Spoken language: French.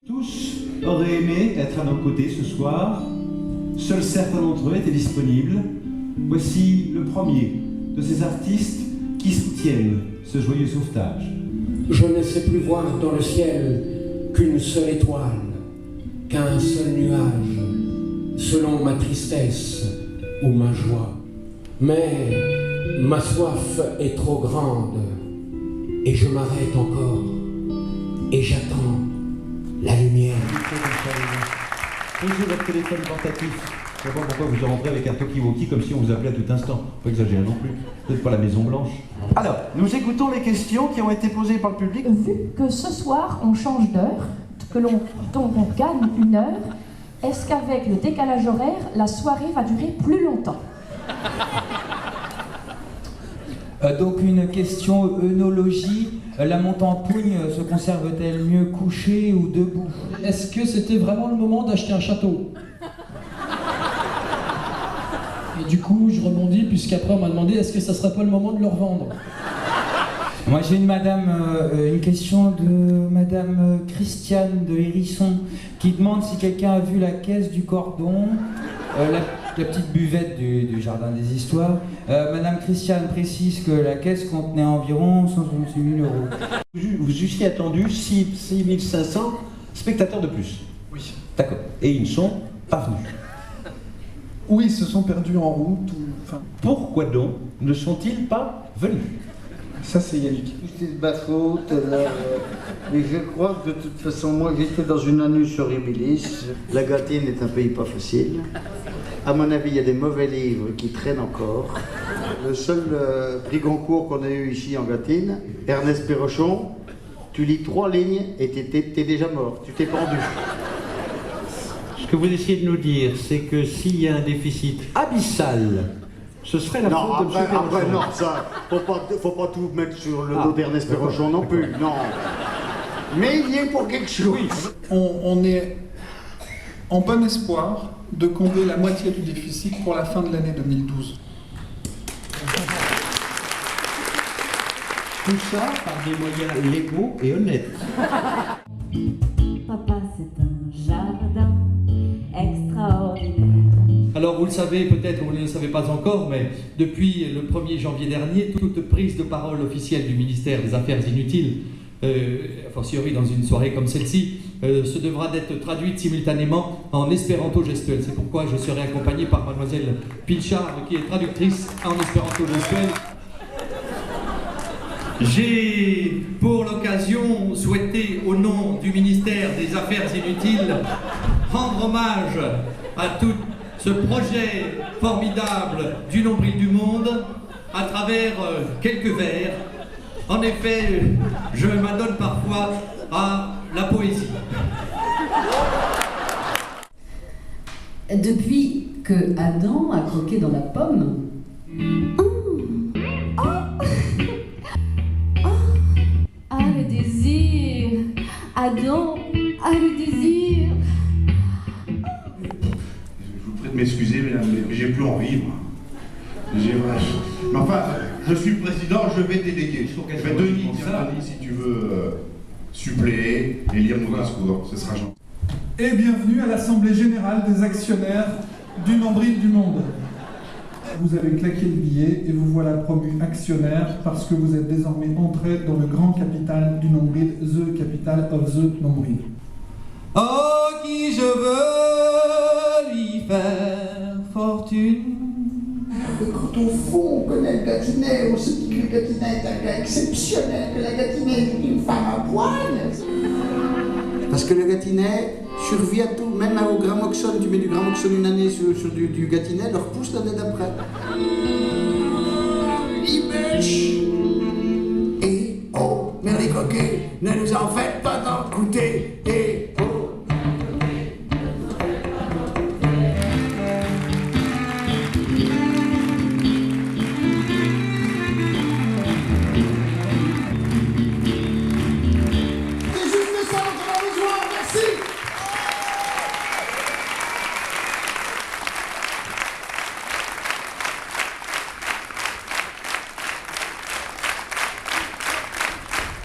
Tous auraient aimé être à nos côtés ce soir. Seuls certains d'entre eux étaient disponibles. Voici le premier de ces artistes qui soutiennent ce joyeux sauvetage. Je ne sais plus voir dans le ciel qu'une seule étoile, qu'un seul nuage, selon ma tristesse ou ma joie. Mais ma soif est trop grande et je m'arrête encore et j'attends la lumière. Posez votre téléphone portatif. Je ne sais pas pourquoi vous rentrez avec un talkie-walkie comme si on vous appelait à tout instant. Faut pas exagérer non plus. Peut-être pas la Maison Blanche. Alors, nous écoutons les questions qui ont été posées par le public. Vu que ce soir on change d'heure, donc on gagne une heure, est-ce qu'avec le décalage horaire, la soirée va durer plus longtemps? Donc une question œnologie. La monte en pougne se conserve-t-elle mieux couchée ou debout? Est-ce que c'était vraiment le moment d'acheter un château? Et du coup, je rebondis, puisqu'après on m'a demandé est-ce que ça serait pas le moment de le revendre? Moi j'ai une question de Madame Christiane de Hérisson qui demande si quelqu'un a vu la caisse du cordon, la petite buvette du Jardin des Histoires. Madame Christiane précise que la caisse contenait environ 166 000 euros. Vous eussiez attendu 6 500 spectateurs de plus. Oui. D'accord. Et ils ne sont pas venus. Oui, ils se sont perdus en route. Enfin, Pourquoi donc ne sont-ils pas venus? ça c'est Yannick. C'est de ma faute, mais je crois que de toute façon, moi j'étais dans une annus horribilis. La Gâtine est un pays pas facile. À mon avis, il y a des mauvais livres qui traînent encore. Le seul prix Goncourt qu'on a eu ici en Gâtine, Ernest Perrochon, tu lis 3 lignes et t'es déjà mort, tu t'es pendu. Ce que vous essayez de nous dire, c'est que s'il y a un déficit abyssal, ce serait la faute de M. Perrochon. Après, non, ça, faut pas tout mettre sur le dos d'Ernest Perrochon non plus, non. Mais il y est pour quelque chose. On est en bon espoir de combler la moitié du déficit pour la fin de l'année 2012. Tout ça par des moyens légaux et honnêtes. Papa, c'est un jardin extraordinaire. Alors vous le savez peut-être ou vous ne le savez pas encore, mais depuis le 1er janvier dernier, toute prise de parole officielle du ministère des Affaires inutiles, a fortiori dans une soirée comme celle-ci, se devra d'être traduite simultanément en espéranto gestuel. C'est pourquoi je serai accompagné par mademoiselle Pilchard, qui est traductrice en espéranto gestuel. J'ai, pour l'occasion, souhaité, au nom du ministère des Affaires inutiles, rendre hommage à tout ce projet formidable du nombril du monde à travers quelques vers. En effet, je m'adonne parfois à la poésie. Depuis que Adam a croqué dans la pomme, le désir, Adam a le désir. Je vous prie de m'excuser, mesdames, mais j'ai plus envie, moi. Mais enfin, je suis président, je vais déléguer. Denis, si tu veux suppléer et lire mon discours, ce sera gentil. Et bienvenue à l'Assemblée Générale des actionnaires du Nombril du Monde. Vous avez claqué le billet et vous voilà promu actionnaire parce que vous êtes désormais entré dans le grand capital du Nombril, the capital of the Nombril. Oh, qui je veux lui faire fortune. Quand au fond on connaît le Gâtinais, on se dit que le Gâtinais est un gars exceptionnel, que la Gâtinais est une femme à poil. Parce que le Gâtinais survit à tout, même au gramoxone, tu mets du gramoxone une année sur du Gâtinais, leur pousse l'année d'après. Libèche. Et oh, mais les coquets, ne nous en faites pas tant goûter. Et